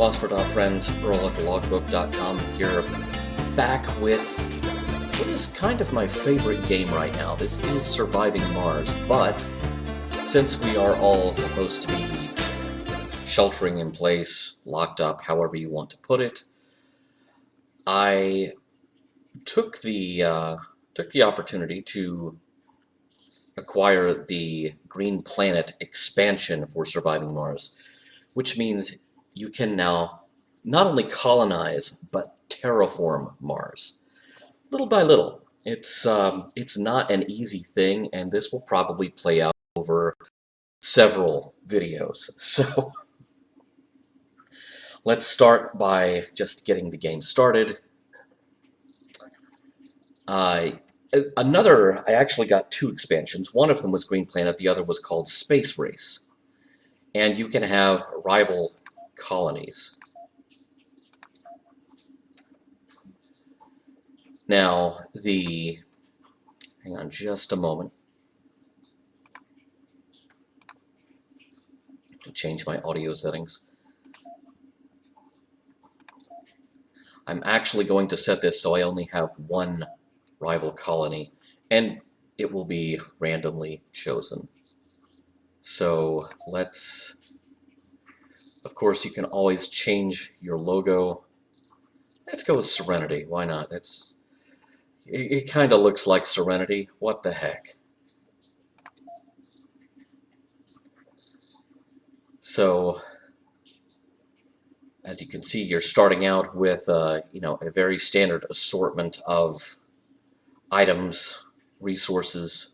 Phosphor.friends, Earl at thelogbook.com here, back with what is kind of my favorite game right now. This is Surviving Mars, but since we are all supposed to be sheltering in place, locked up, however you want to put it, I took the opportunity to acquire the Green Planet expansion for Surviving Mars, which means you can now not only colonize, but terraform Mars. Little by little. It's not an easy thing, and this will probably play out over several videos. So let's start by just getting the game started. I actually got two expansions. One of them was Green Planet, the other was called Space Race. And you can have rival colonies. Now, hang on just a moment. To change my audio settings. I'm actually going to set this so I only have one rival colony, and it will be randomly chosen. So let's, of course, you can always change your logo. Let's go with Serenity. Why not? It kind of looks like Serenity. What the heck? So, as you can see, you're starting out with a very standard assortment of items, resources.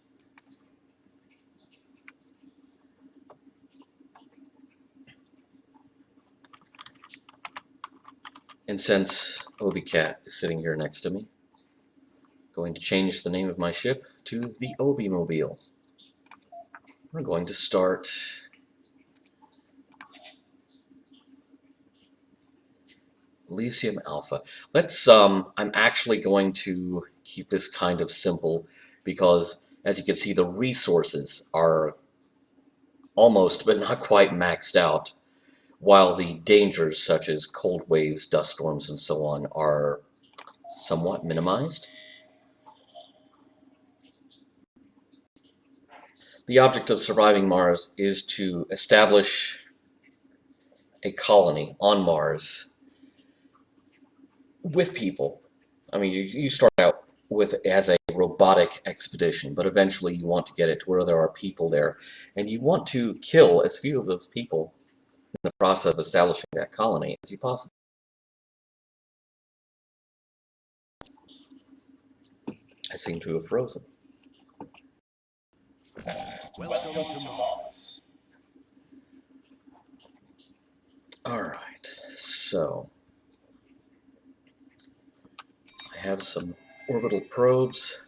And since Obi Cat is sitting here next to me, I'm going to change the name of my ship to the Obi Mobile. We're going to start Elysium Alpha. I'm actually going to keep this kind of simple because, as you can see, the resources are almost but not quite maxed out, while the dangers such as cold waves, dust storms, and so on are somewhat minimized. The object of Surviving Mars is to establish a colony on Mars with people. I mean, you start out as a robotic expedition, but eventually you want to get it to where there are people there, and you want to kill as few of those people in the process of establishing that colony as you possibly. I seem to have frozen. Welcome to Mars. Alright, so I have some orbital probes.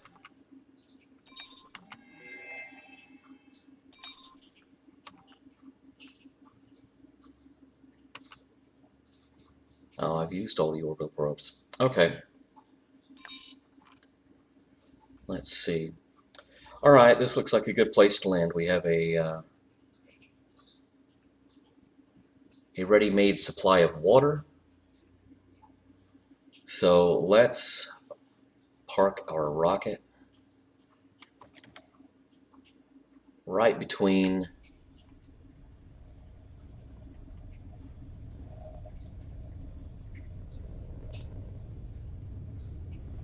Oh, I've used all the orbital probes. Okay. Let's see. Alright, this looks like a good place to land. We have a ready-made supply of water. So let's park our rocket right between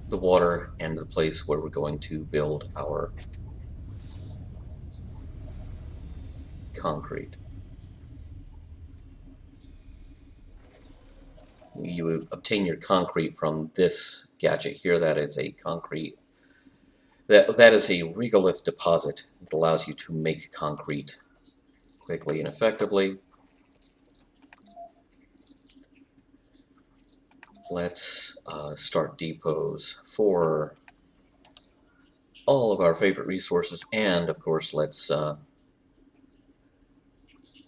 the water and the place where we're going to build our concrete. You obtain your concrete from this gadget here. That is a concrete. That is a regolith deposit. It allows you to make concrete quickly and effectively. Let's start depots for all of our favorite resources, and of course let's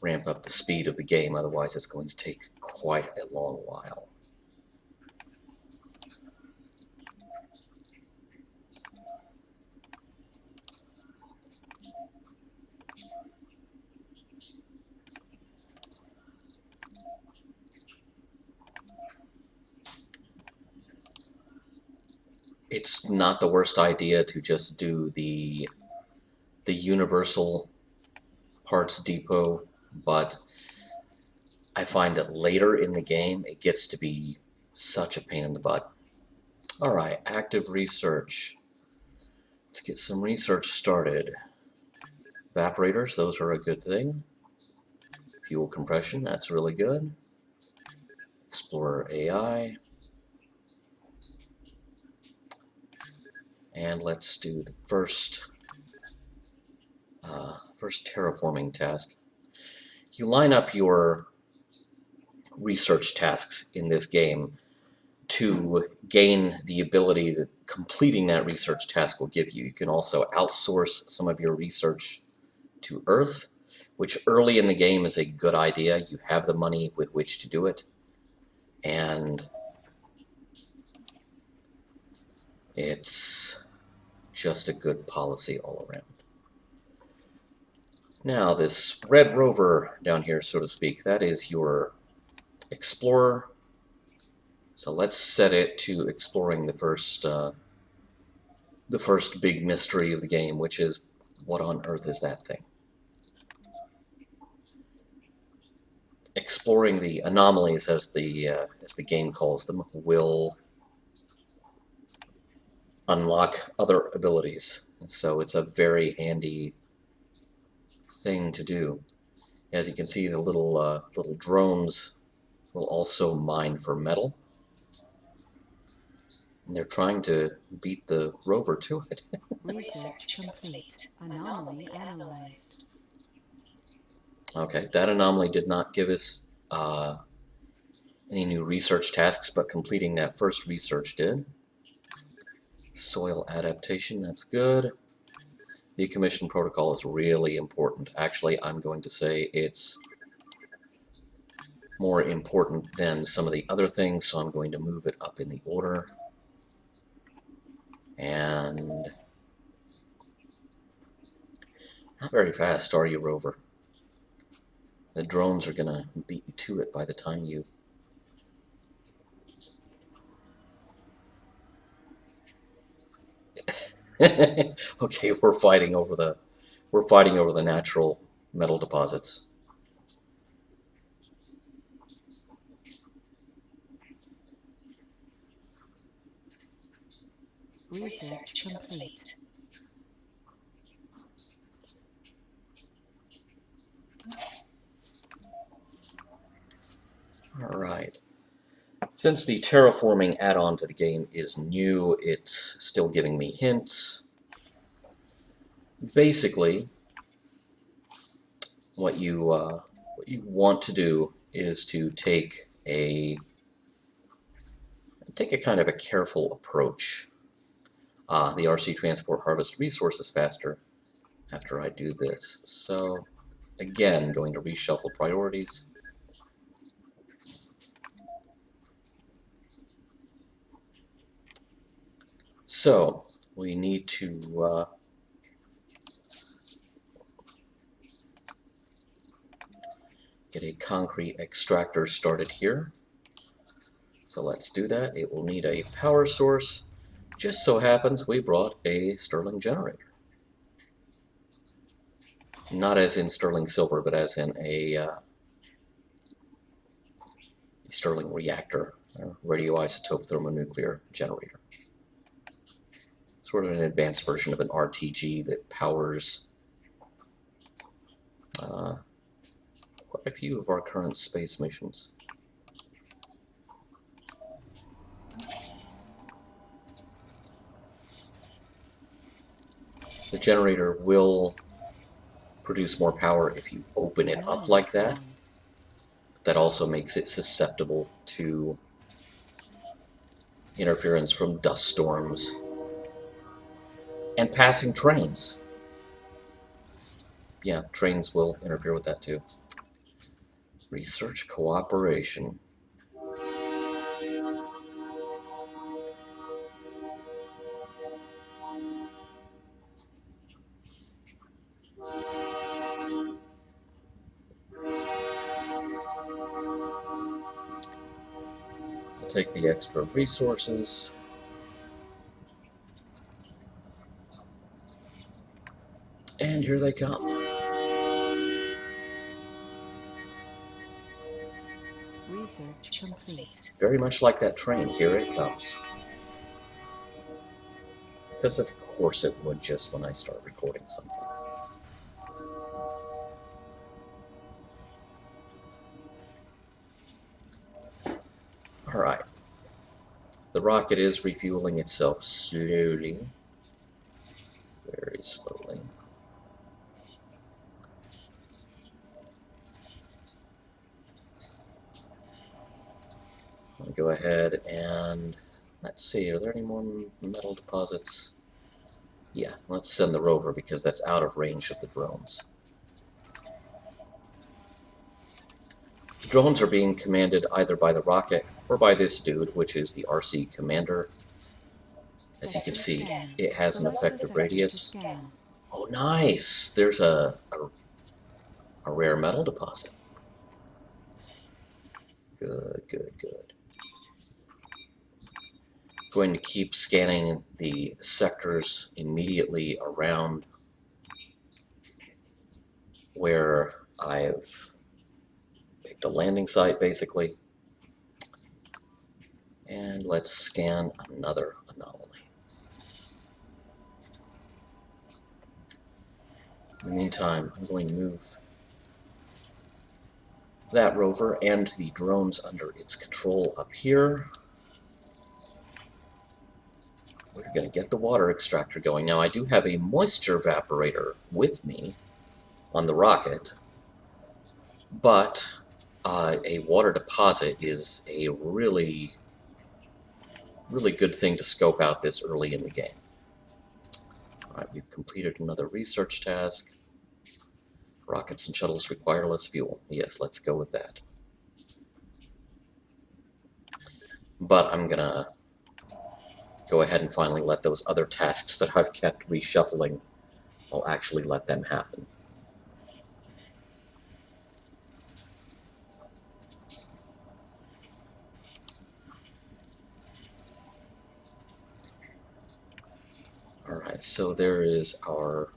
ramp up the speed of the game, otherwise it's going to take quite a long while. it's not the worst idea to just do the universal parts depot, but I find that later in the game it gets to be such a pain in the butt. Alright, active research. Let's get some research started. Evaporators, those are a good thing. Fuel compression, that's really good. Explorer AI. And let's do the first terraforming task. You line up your research tasks in this game to gain the ability that completing that research task will give you. You can also outsource some of your research to Earth, which early in the game is a good idea. You have the money with which to do it, and it's just a good policy all around. Now, this red rover down here, so to speak, that is your explorer. So let's set it to exploring the first big mystery of the game, which is what on earth is that thing? Exploring the anomalies, as the game calls them, will unlock other abilities. So it's a very handy thing to do. As you can see, the little drones will also mine for metal. And they're trying to beat the rover to it. Research complete. Anomaly analyzed. Okay, that anomaly did not give us any new research tasks, but completing that first research did. Soil adaptation, that's good. Decommission protocol is really important. Actually, I'm going to say it's more important than some of the other things, so I'm going to move it up in the order. And not very fast, are you, rover? The drones are going to beat you to it by the time you... Okay, we're fighting over the natural metal deposits. Research complete. Alright. Since the terraforming add-on to the game is new, it's still giving me hints. Basically, what you want to do is to take a kind of a careful approach. The RC transport harvest resources faster after I do this. So, again, going to reshuffle priorities. So, we need to get a concrete extractor started here. So let's do that. It will need a power source. Just so happens we brought a Stirling generator. Not as in sterling silver, but as in a Stirling reactor, a radioisotope thermonuclear generator. Sort of an advanced version of an RTG that powers quite a few of our current space missions. The generator will produce more power if you open it up like that. That also makes it susceptible to interference from dust storms and passing trains. Yeah, trains will interfere with that too. Research cooperation. I'll take the extra resources. And here they come. Research complete. Very much like that train, here it comes. Because of course it would just when I start recording something. Alright. The rocket is refueling itself slowly. Very slowly. I'm going to go ahead and let's see, are there any more metal deposits? Yeah, let's send the rover because that's out of range of the drones. The drones are being commanded either by the rocket or by this dude, which is the RC commander. As you can see, it has an effective radius. Oh, nice! There's a rare metal deposit. Good, good, good. Going to keep scanning the sectors immediately around where I've picked a landing site, basically. And let's scan another anomaly. In the meantime, I'm going to move that rover and the drones under its control up here. We're going to get the water extractor going. Now, I do have a moisture evaporator with me on the rocket, but a water deposit is a really good thing to scope out this early in the game. Alright, we've completed another research task. Rockets and shuttles require less fuel. Yes, let's go with that. But I'm gonna go ahead and finally let those other tasks that I've kept reshuffling, I'll actually let them happen. Alright, so there is our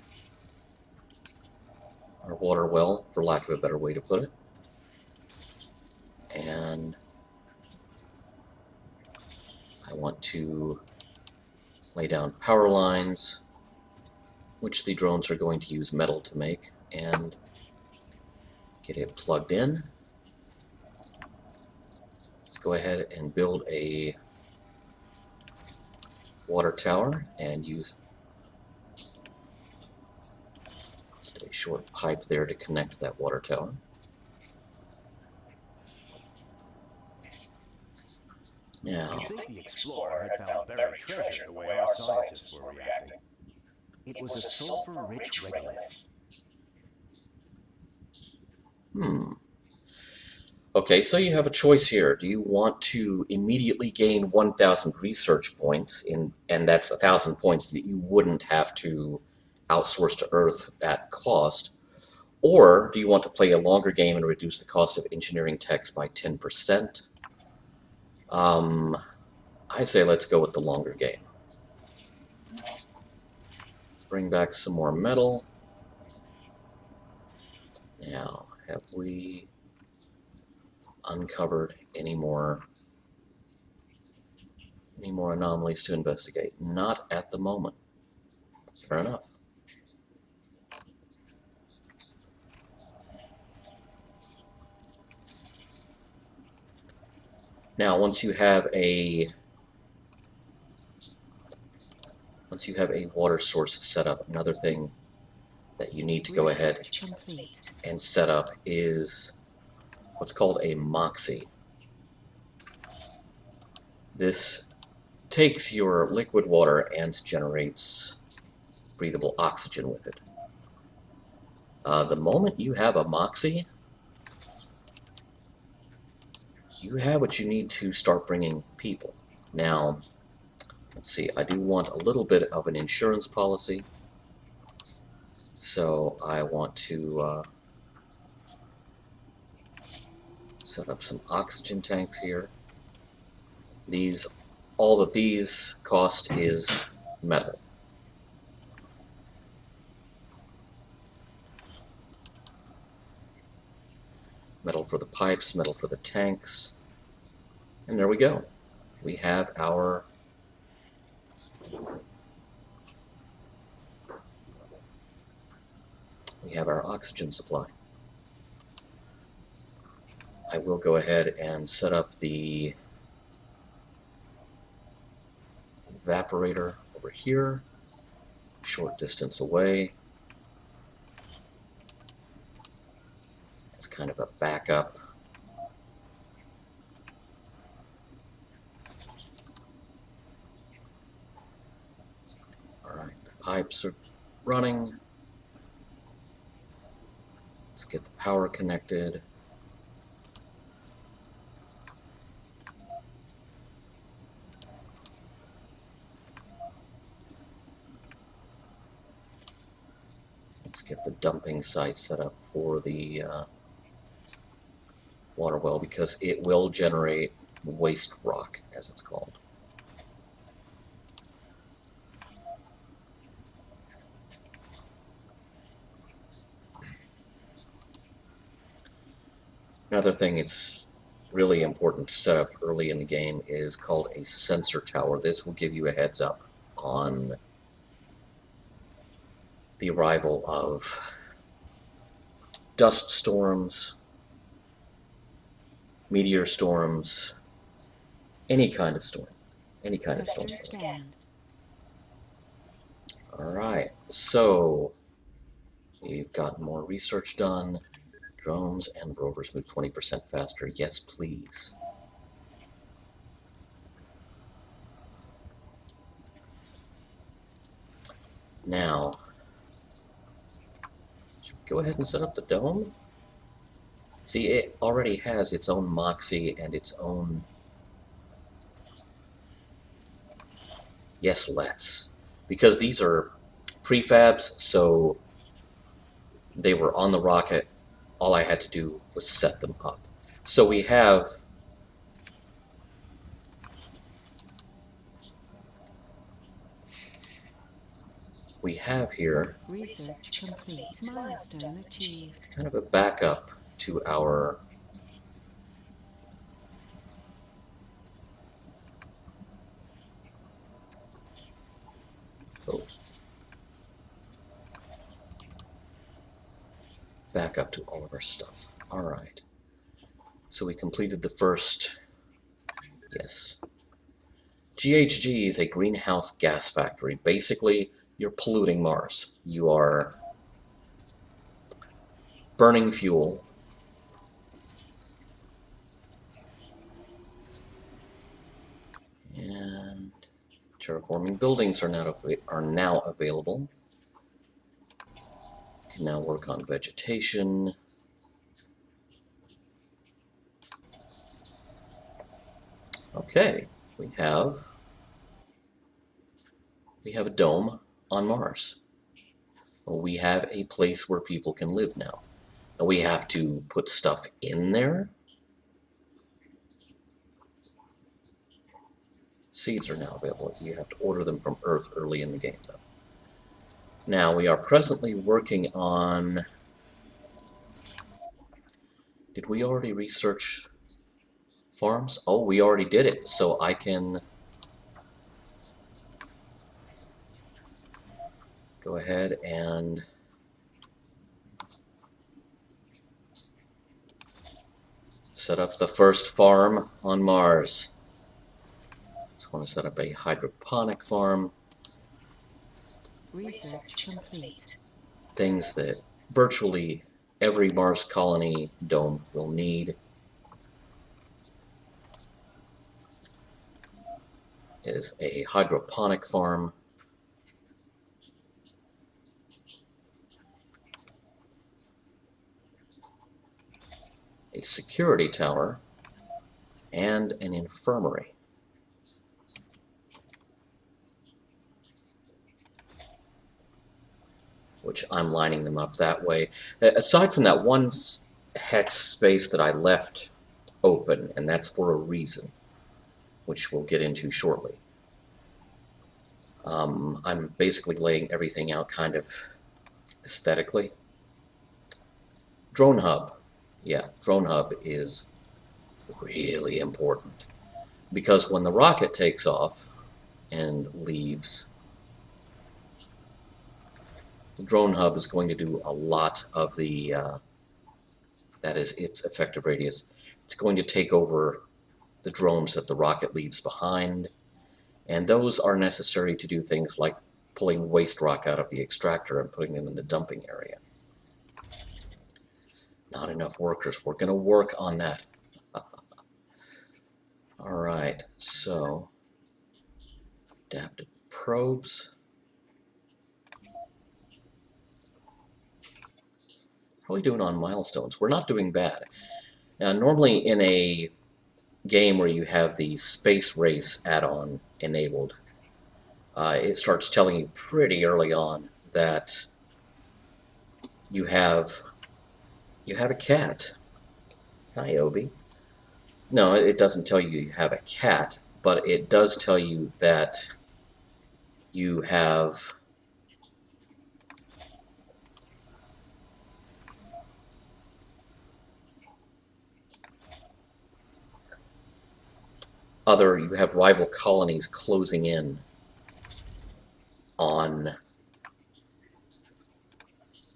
water well, for lack of a better way to put it. And I want to lay down power lines, which the drones are going to use metal to make, and get it plugged in. Let's go ahead and build a water tower and use just a short pipe there to connect that water tower. Now, You'd think the explorer had found buried treasure the way our scientists were reacting. It was a sulfur-rich regolith. Okay, so you have a choice here. Do you want to immediately gain 1,000 research points, and that's 1,000 points that you wouldn't have to outsource to Earth at cost, or do you want to play a longer game and reduce the cost of engineering techs by 10%? I say let's go with the longer game. Let's bring back some more metal. Now, have we uncovered any more anomalies to investigate? Not at the moment. Fair enough. Now, once you have a water source set up, another thing that you need to go ahead and set up is what's called a moxie. This takes your liquid water and generates breathable oxygen with it. The moment you have a moxie, you have what you need to start bringing people. Now, let's see, I do want a little bit of an insurance policy, so I want to set up some oxygen tanks here. All that these cost is metal. Metal for the pipes, metal for the tanks. And there we go. We have our oxygen supply. I will go ahead and set up the evaporator over here, short distance away. It's kind of a backup. Alright, the pipes are running. Let's get the power connected. Let's get the dumping site set up for the water well, because it will generate waste rock, as it's called. Another thing it's really important to set up early in the game is called a sensor tower. This will give you a heads up on the arrival of dust storms, meteor storms, any kind of storm. Any kind of storm. Alright, so we've got more research done. Drones and rovers move 20% faster. Yes, please. Now, should we go ahead and set up the dome? See, it already has its own Moxie and its own... Yes, let's. Because these are prefabs, so they were on the rocket. All I had to do was set them up. So we have here Research complete. Milestone achieved. kind of a backup to our backup to all of our stuff. Alright. So we completed the first. Yes. GHG is a greenhouse gas factory. Basically, you're polluting Mars. You are burning fuel. And terraforming buildings are now available. You can now work on vegetation. Okay, we have a dome on Mars. We have a place where people can live now. And we have to put stuff in there. Seeds are now available. You have to order them from Earth early in the game, though. Now, we are presently working on... Did we already research farms? Oh, we already did it, so I can go ahead and set up the first farm on Mars. So I want to set up a hydroponic farm. Research complete. Things that virtually every Mars colony dome will need is a hydroponic farm, a security tower, and an infirmary. Which I'm lining them up that way. Aside from that one hex space that I left open, and that's for a reason, which we'll get into shortly. I'm basically laying everything out kind of aesthetically. Drone hub. Yeah, drone hub is really important because when the rocket takes off and leaves, the drone hub is going to do a lot of the, that is its effective radius. It's going to take over the drones that the rocket leaves behind, and those are necessary to do things like pulling waste rock out of the extractor and putting them in the dumping area. Not enough workers. We're going to work on that. All right, so adaptive probes. How are we doing on milestones? We're not doing bad. Now, normally in a game where you have the space race add-on enabled, it starts telling you pretty early on that you have a cat. Hi, Obi. No, it doesn't tell you you have a cat, but it does tell you that you have you have rival colonies closing in on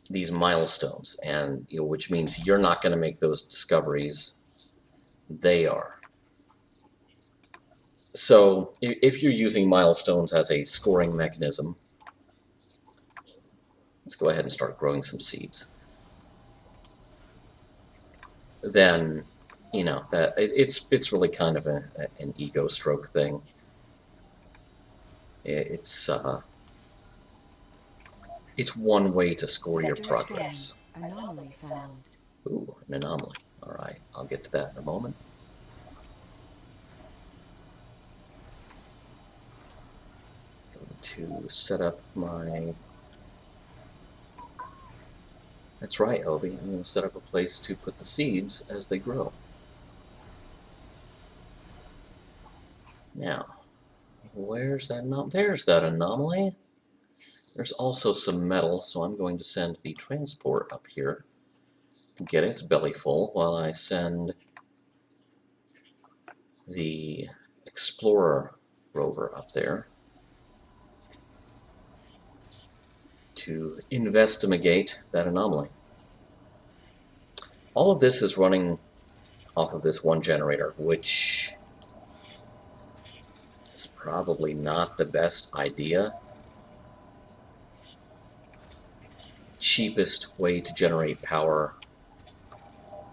these milestones, and which means you're not going to make those discoveries. They are. So if you're using milestones as a scoring mechanism, let's go ahead and start growing some seeds. Then, that it's really kind of an ego stroke thing. It's one way to score your progress. Anomaly found. Ooh, an anomaly. All right, I'll get to that in a moment. Going to set up my... That's right, Obi. I'm going to set up a place to put the seeds as they grow. Now, where's that anomaly? There's that anomaly. There's also some metal, so I'm going to send the transport up here to get its belly full while I send the Explorer rover up there to investigate that anomaly. All of this is running off of this one generator, which is probably not the best idea. Cheapest way to generate power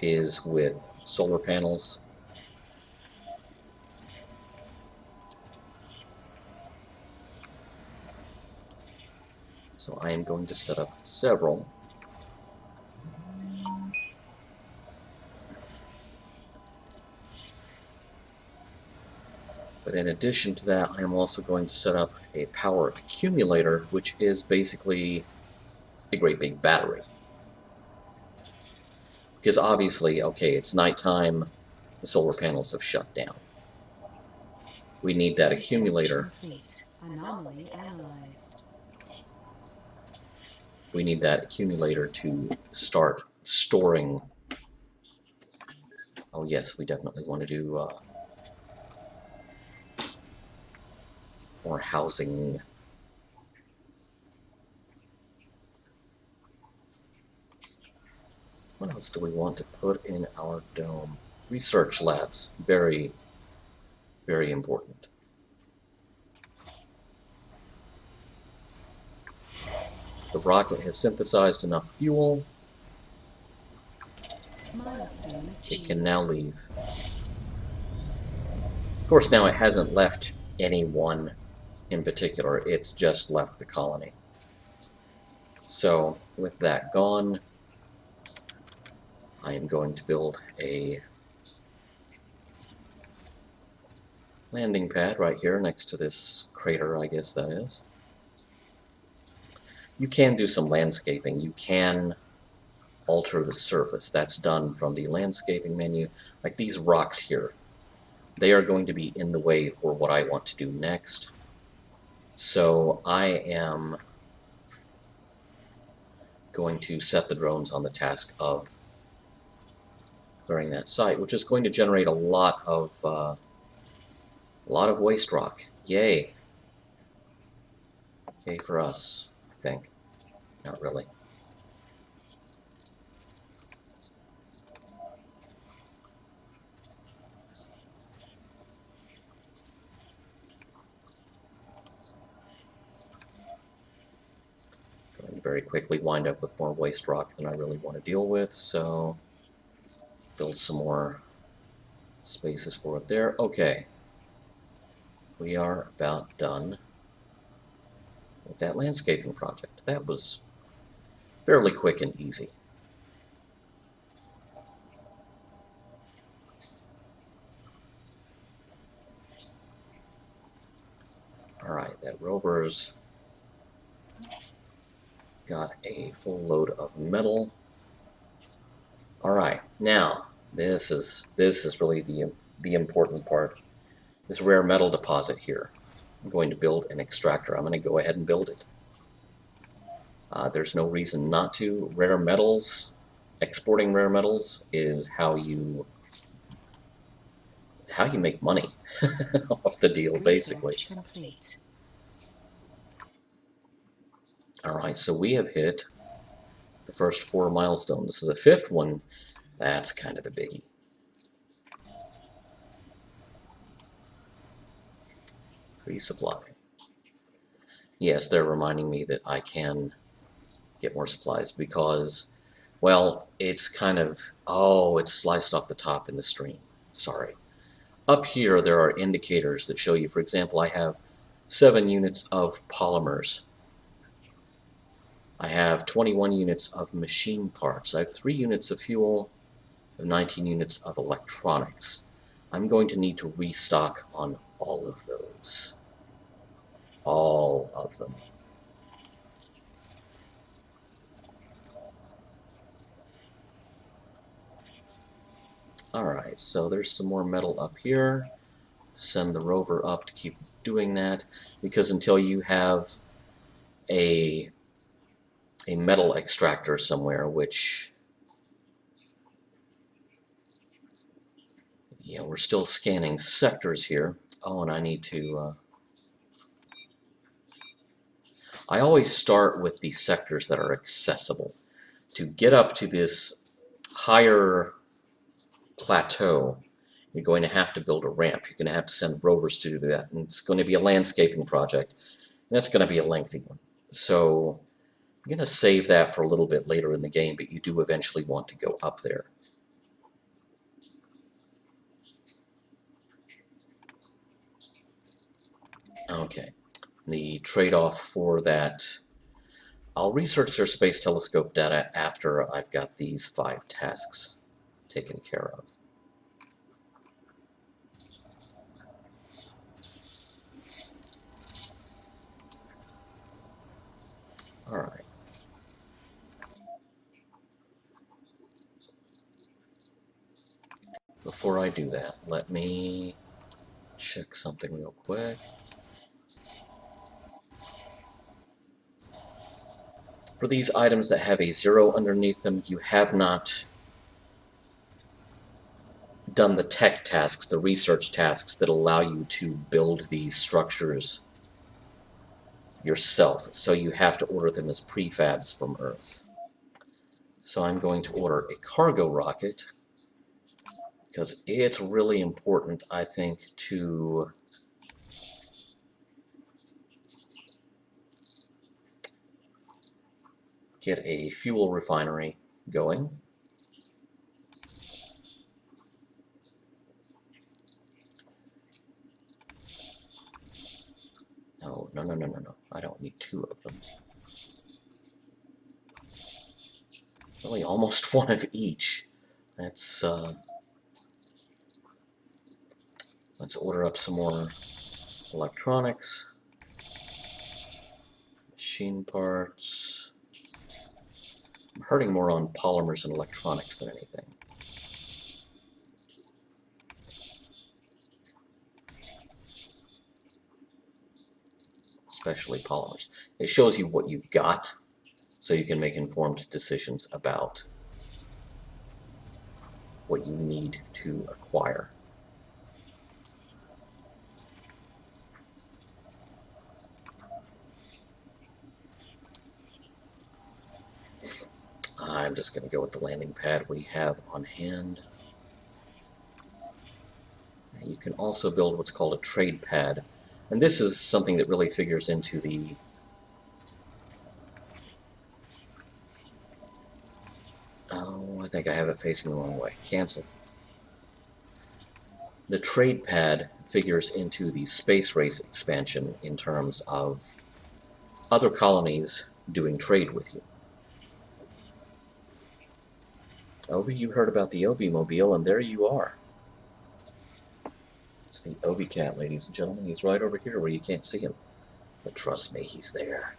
is with solar panels. So I am going to set up several. But in addition to that, I am also going to set up a power accumulator, which is basically a great big battery. Because obviously, okay, it's nighttime, the solar panels have shut down. We need that accumulator. Anomaly analyzed. We need that accumulator to start storing. Oh yes, we definitely want to do more housing. What else do we want to put in our dome? Research labs. Very, very important. The rocket has synthesized enough fuel. It can now leave. Of course, now it hasn't left anyone in particular. It's just left the colony. So, with that gone, I am going to build a landing pad right here next to this crater, I guess that is. You can do some landscaping. You can alter the surface. That's done from the landscaping menu. Like these rocks here, they are going to be in the way for what I want to do next. So I am going to set the drones on the task of clearing that site, which is going to generate a lot of waste rock. Yay! Yay for us, I think. Not really. Going to very quickly wind up with more waste rock than I really want to deal with, so build some more spaces for it there. Okay. We are about done with that landscaping project. That was fairly quick and easy. Alright, that rover's got a full load of metal. Alright, now this is really the important part. This rare metal deposit here. I'm going to build an extractor. I'm going to go ahead and build it. There's no reason not to. Rare metals, exporting rare metals is how you make money off the deal, basically. Research complete. Alright, so we have hit the first 4 milestones. So the 5th one, that's kind of the biggie. Resupply. Yes, they're reminding me that I can get more supplies because, well, it's kind of, oh, it's sliced off the top in the stream. Sorry. Up here, there are indicators that show you, for example, I have 7 units of polymers. I have 21 units of machine parts. I have 3 units of fuel, I have 19 units of electronics. I'm going to need to restock on all of those. All of them. Alright, so there's some more metal up here. Send the rover up to keep doing that, because until you have a metal extractor somewhere, which, you know, we're still scanning sectors here. Oh, and I need to, I always start with the sectors that are accessible. To get up to this higher plateau, you're going to have to build a ramp. You're going to have to send rovers to do that, and it's going to be a landscaping project, and that's going to be a lengthy one. So I'm going to save that for a little bit later in the game, but you do eventually want to go up there. Okay, the trade-off for that, I'll research their space telescope data after I've got these 5 tasks taken care of. Alright. Before I do that, let me check something real quick. For these items that have a 0 underneath them, you have not done the tech tasks, the research tasks that allow you to build these structures yourself. So you have to order them as prefabs from Earth. So I'm going to order a cargo rocket, because it's really important, I think, to get a fuel refinery going. No, no, no, no, no, no. I don't need 2 of them. Really, almost 1 of each. That's, let's order up some more electronics. Machine parts. I'm hurting more on polymers and electronics than anything. Especially polymers. It shows you what you've got, so you can make informed decisions about what you need to acquire. I'm just going to go with the landing pad we have on hand. You can also build what's called a trade pad, and this is something that really figures into the I think I have it facing the wrong way. Cancel. The trade pad figures into the space race expansion in terms of other colonies doing trade with you. Obi, you heard about the Obi Mobile, and there you are. It's the Obi Cat, ladies and gentlemen. He's right over here where you can't see him. But trust me, he's there.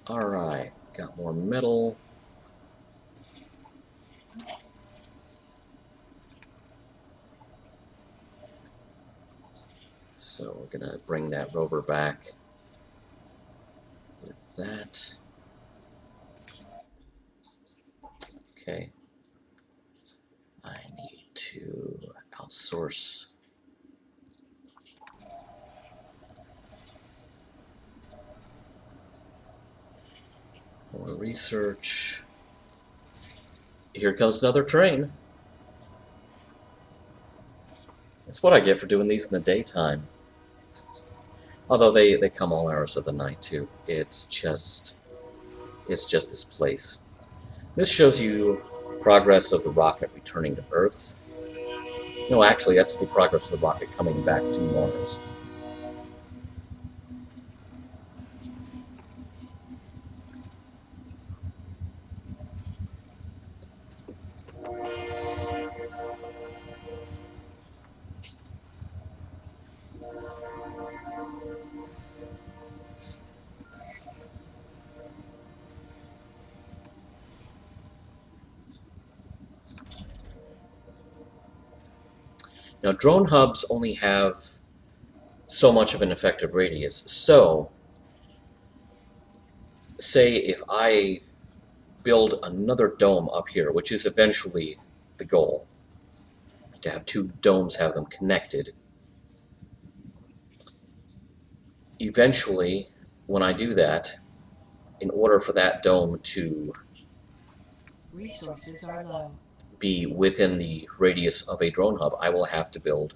Alright, got more metal. So we're going to bring that rover back with that. Okay. I need to outsource more research. Here comes another train. That's what I get for doing these in the daytime. Although they come all hours of the night too. It's just this place. This shows you progress of the rocket returning to Earth. No, actually, that's the progress of the rocket coming back to Mars. Now, drone hubs only have so much of an effective radius. So, say if I build another dome up here, which is eventually the goal, to have two domes, have them connected. Eventually, when I do that, in order for that dome to Resources are low. be within the radius of a drone hub, I will have to build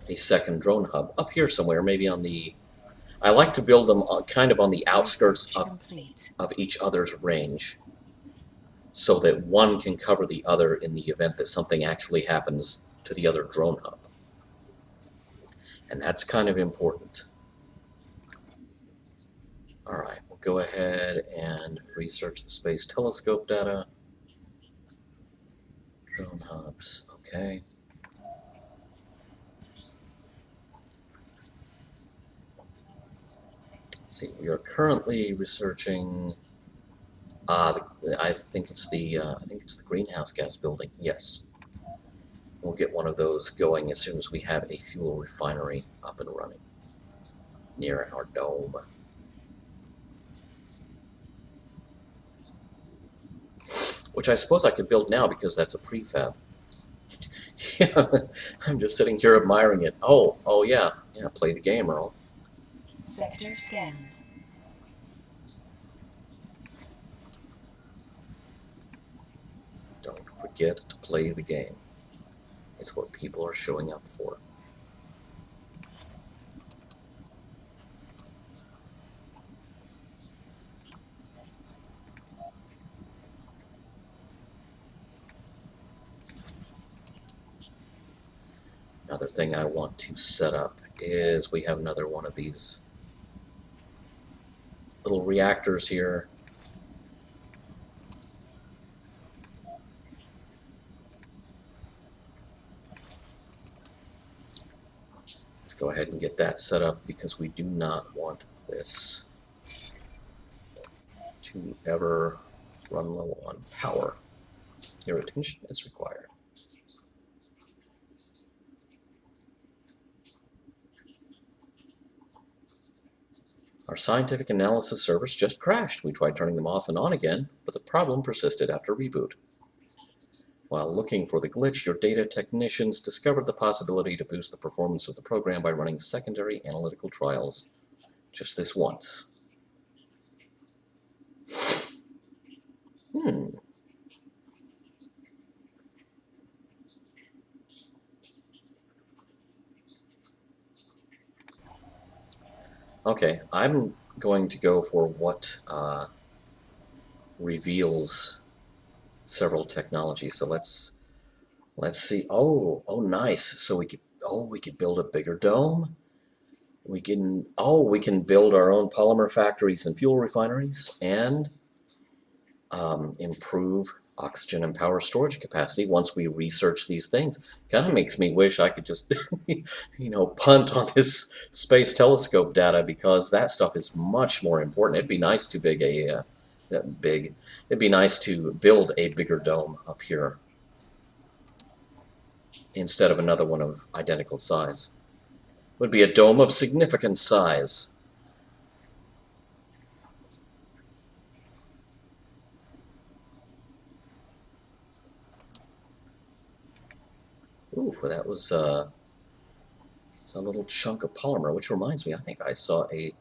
a second drone hub up here somewhere, maybe on the... I like to build them kind of on the outskirts of each other's range, so that one can cover the other in the event that something actually happens to the other drone hub. And that's kind of important. Alright, we'll go ahead and research the space telescope data. Drone hubs, okay. Let's see, we are currently researching... I think it's the greenhouse gas building. Yes, we'll get one of those going as soon as we have a fuel refinery up and running near our dome. Which I suppose I could build now because that's a prefab. Yeah, I'm just sitting here admiring it. Oh yeah, play the game, Earl. Sector scanned. Don't forget to play the game. It's what people are showing up for. Another thing I want to set up is we have another one of these little reactors here. Let's go ahead and get that set up because we do not want this to ever run low on power. Your attention is required. Our scientific analysis servers just crashed. We tried turning them off and on again, but the problem persisted after reboot. While looking for the glitch, your data technicians discovered the possibility to boost the performance of the program by running secondary analytical trials. Just this once. Okay, I'm going to go for what reveals several technologies. So let's see. Oh, nice. So we could build a bigger dome. We can build our own polymer factories and fuel refineries and improve oxygen and power storage capacity once we research these things. Kind of makes me wish I could just, punt on this space telescope data, because that stuff is much more important. It'd be nice to It'd be nice to build a bigger dome up here instead of another one of identical size. Would be a dome of significant size. Ooh, that was it's a little chunk of polymer, which reminds me, I think I saw a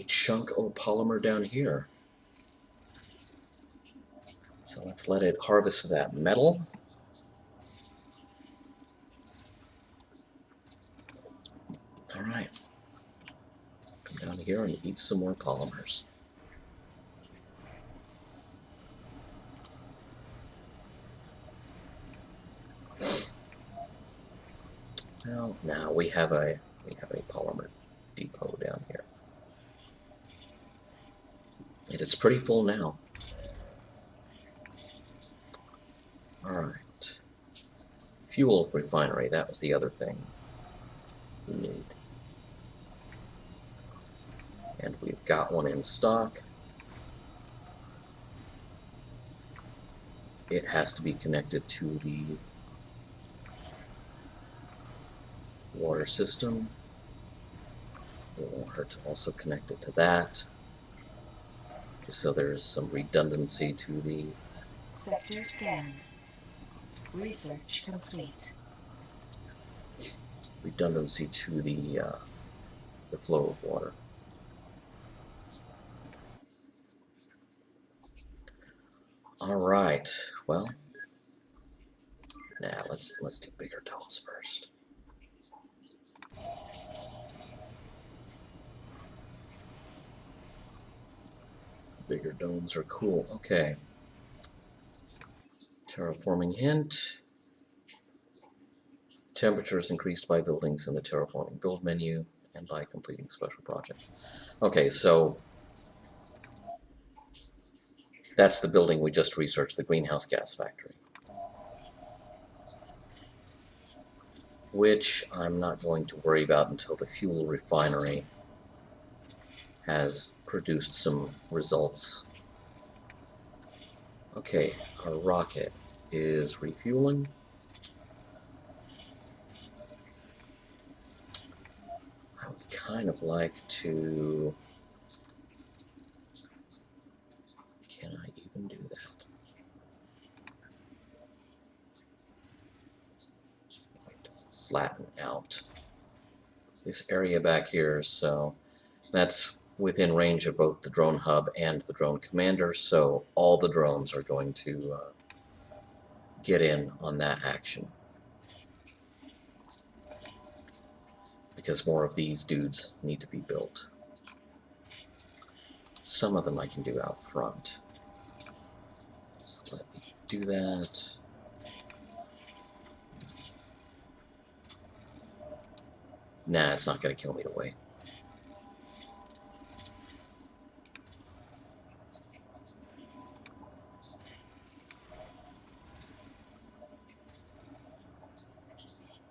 chunk of polymer down here. So let's let it harvest that metal. All right. Come down here and eat some more polymers. Now we have a polymer depot down here. It is pretty full now. All right. Fuel refinery, that was the other thing we need. And we've got one in stock. It has to be connected to the water system. It won't hurt to also connect it to that, just so there's some redundancy to the Sector scanned. Research complete. redundancy to the flow of water. All right. Well, now let's do bigger domes first. Bigger domes are cool. Okay. Terraforming hint. Temperatures increased by buildings in the terraforming build menu and by completing special projects. Okay, so that's the building we just researched, the greenhouse gas factory, which I'm not going to worry about until the fuel refinery has produced some results. Okay, our rocket is refueling. I would kind of like to... Can I even do that? I'd like to flatten out this area back here, so that's within range of both the drone hub and the drone commander, so all the drones are going to get in on that action, because more of these dudes need to be built. Some of them I can do out front. So let me do that. Nah, it's not going to kill me to wait.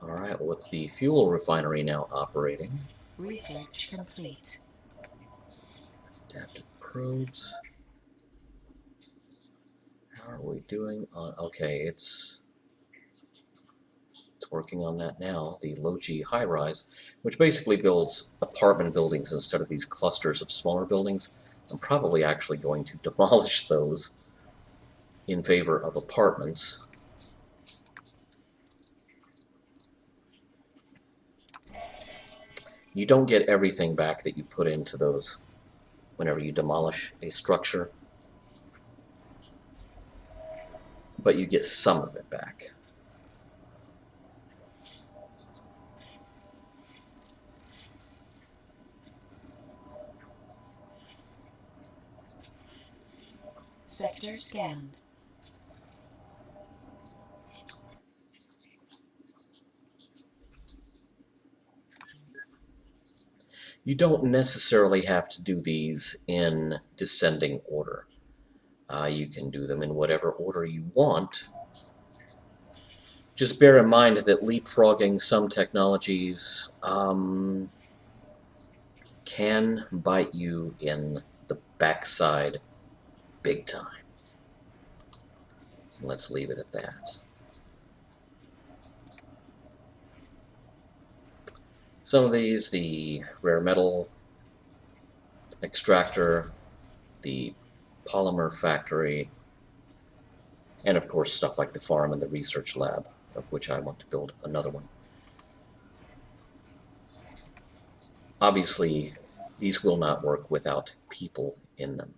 Alright, with the fuel refinery now operating. Research complete. Adaptive probes. How are we doing on... Okay, it's working on that now, the low-G high-rise, which basically builds apartment buildings instead of these clusters of smaller buildings. I'm probably actually going to demolish those in favor of apartments. You don't get everything back that you put into those whenever you demolish a structure, but you get some of it back. Sector scanned. You don't necessarily have to do these in descending order. You can do them in whatever order you want. Just bear in mind that leapfrogging some technologies can bite you in the backside big time. Let's leave it at that. Some of these, the rare metal extractor, the polymer factory, and of course stuff like the farm and the research lab, of which I want to build another one. Obviously, these will not work without people in them.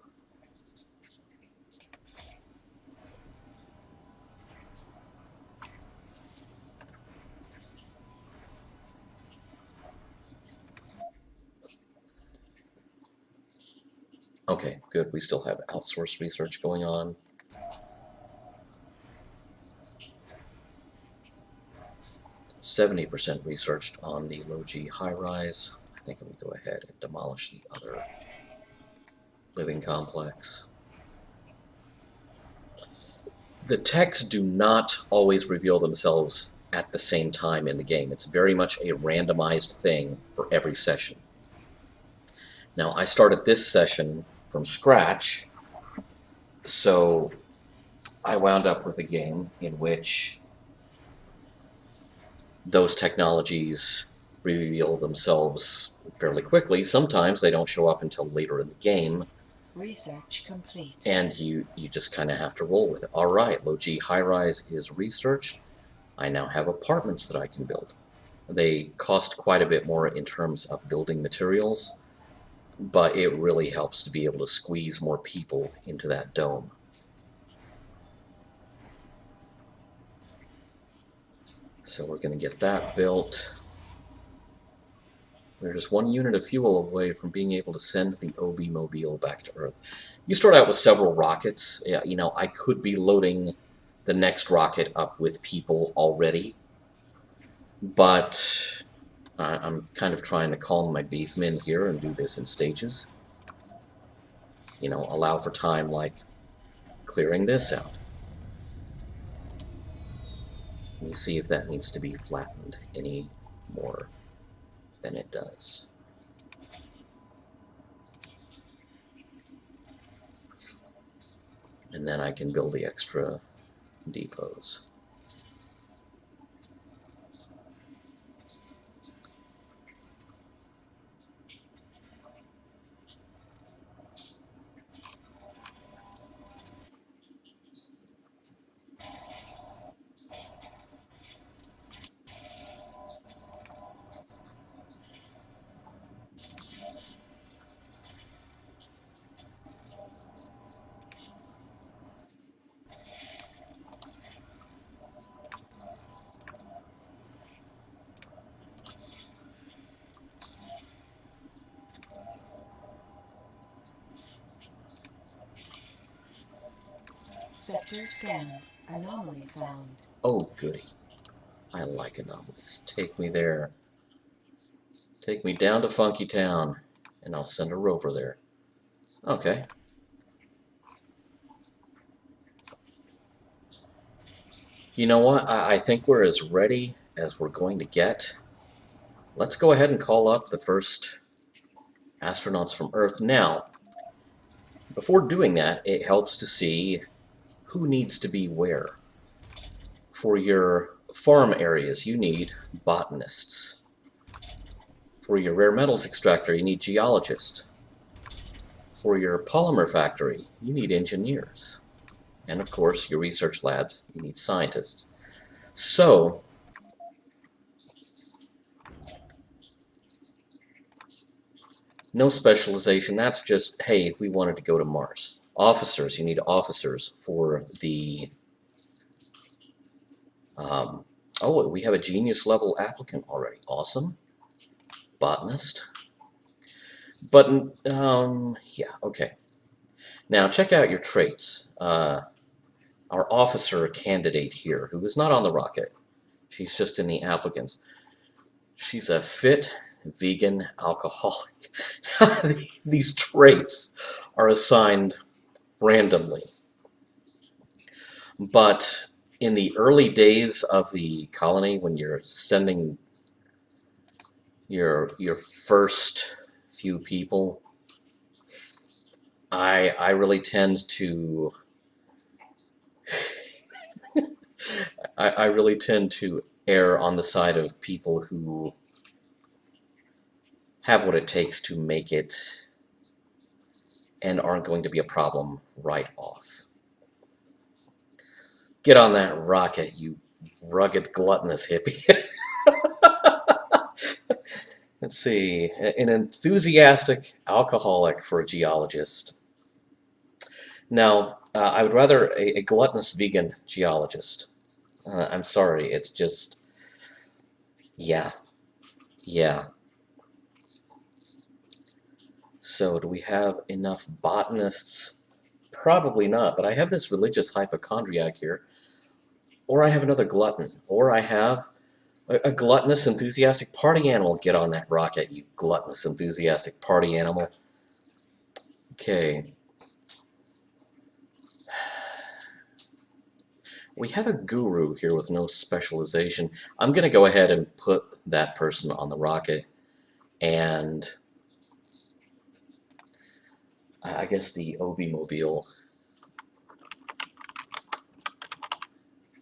Okay, good. We still have outsourced research going on. %70 researched on the low-G high-rise. I think we go ahead and demolish the other living complex. The techs do not always reveal themselves at the same time in the game. It's very much a randomized thing for every session. Now, I started this session from scratch, so I wound up with a game in which those technologies reveal themselves fairly quickly. Sometimes they don't show up until later in the game. Research complete. And you just kind of have to roll with it. All right, low-G high-rise is researched. I now have apartments that I can build. They cost quite a bit more in terms of building materials, but it really helps to be able to squeeze more people into that dome. So we're going to get that built. We're just one unit of fuel away from being able to send the OB Mobile back to Earth. You start out with several rockets. You know, I could be loading the next rocket up with people already, but I'm kind of trying to calm my beefmen here and do this in stages. You know, allow for time like clearing this out. Let me see if that needs to be flattened any more than it does. And then I can build the extra depots. Sector scanned. Anomaly found. Oh, goody. I like anomalies. Take me there. Take me down to Funky Town, and I'll send a rover there. Okay. You know what? I think we're as ready as we're going to get. Let's go ahead and call up the first astronauts from Earth. Now, before doing that, it helps to see who needs to be where. For your farm areas, you need botanists. For your rare metals extractor, you need geologists. For your polymer factory, you need engineers. And of course, your research labs, you need scientists. So, no specialization, that's just, hey, we wanted to go to Mars. Officers, you need officers for the... oh, we have a genius level applicant already. Awesome. Botanist. But, yeah, okay. Now, check out your traits. Our officer candidate here, who is not on the rocket, she's just in the applicants. She's a fit vegan alcoholic. These traits are assigned randomly. But in the early days of the colony, when you're sending your first few people, I really tend to I really tend to err on the side of people who have what it takes to make it and aren't going to be a problem right off. Get on that rocket, you rugged, gluttonous hippie. Let's see, an enthusiastic alcoholic for a geologist. Now, I would rather a gluttonous vegan geologist. I'm sorry, it's just, yeah. So, do we have enough botanists? Probably not, but I have this religious hypochondriac here, or I have another glutton, or I have a gluttonous, enthusiastic party animal. Get on that rocket, you gluttonous, enthusiastic party animal. Okay. We have a guru here with no specialization. I'm going to go ahead and put that person on the rocket, and I guess the Obi-mobile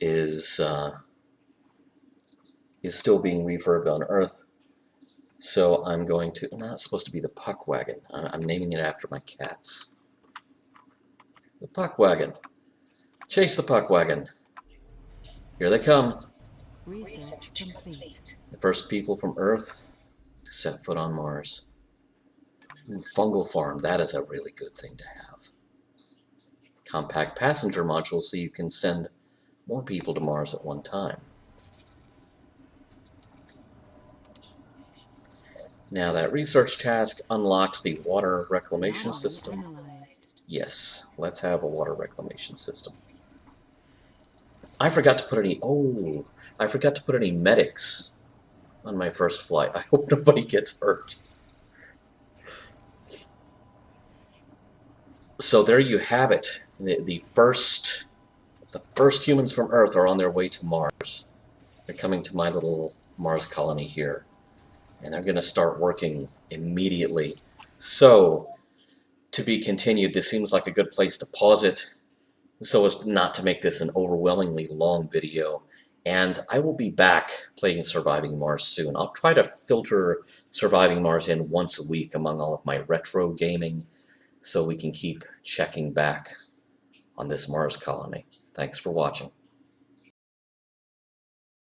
is still being refurbed on Earth. So I'm going to, no, it's supposed to be the puck wagon. I'm naming it after my cats. The puck wagon. Chase the puck wagon. Here they come. Research complete. The first people from Earth to set foot on Mars. Ooh, fungal farm, that is a really good thing to have. Compact passenger module so you can send more people to Mars at one time. Now that research task unlocks the water reclamation system. Analyzed. Yes, let's have a water reclamation system. I forgot to put any medics on my first flight. I hope nobody gets hurt. So there you have it. The first humans from Earth are on their way to Mars. They're coming to my little Mars colony here. And they're going to start working immediately. So, to be continued, this seems like a good place to pause it, so as not to make this an overwhelmingly long video. And I will be back playing Surviving Mars soon. I'll try to filter Surviving Mars in once a week among all of my retro gaming, so we can keep checking back on this Mars colony. Thanks for watching.